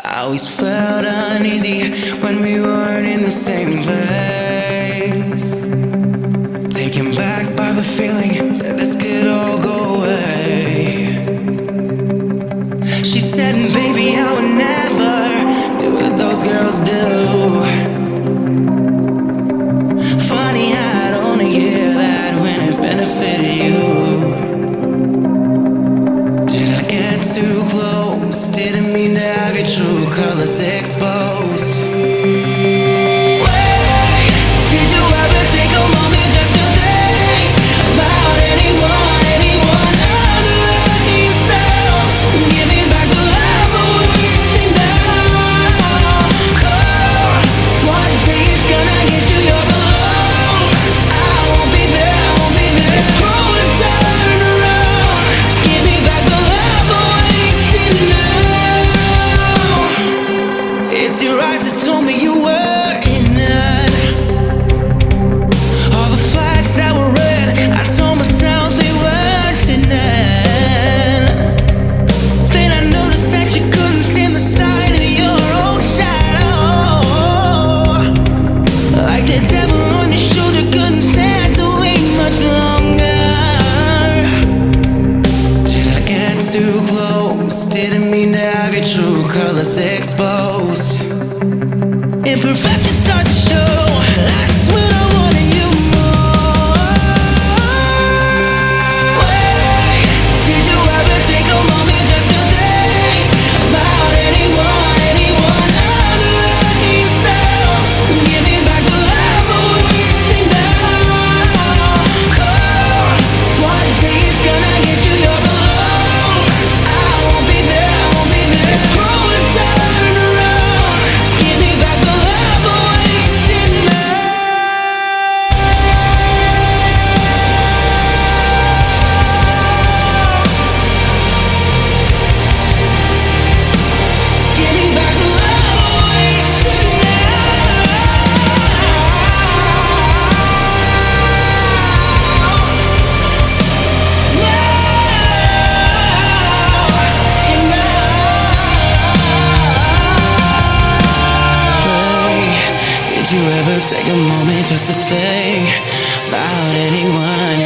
I always felt uneasy when we weren't in the same place. Taken back by the feeling that this could all go away. She said, baby, I would never do what those girls do. Funny, I'd only hear that when it benefited you. Did I get too close? Didn't mean to have your true colors exposed. Wait, did you ever take a moment just to think about anyone other than yourself? Give me back the love we're wasting now. Cold, one day it's gonna hit you, you're alone. I won't be there, it's cruel to turn around. Give me back the love we're wasting now. It's your eyes that told me you were in none. All the flags that were red, I told myself they weren't enough. Then I noticed that you couldn't stand the sight of your own shadow. Like the devil on your shoulder, couldn't stand to wait much longer. Did I get too close? Didn't mean to have your true colors exposed. Imperfections start to show. That's when I wanted you more. Wait, did you ever take a moment just to think about anyone other than yourself? Give me back the love we're wasting now. Cold, one day it's gonna hit you, you're alone. I won't be there, it's cruel to turn around. Give me back the love we're wasting now. Give me back the love we're wasting Did you ever take a moment just to think about anyone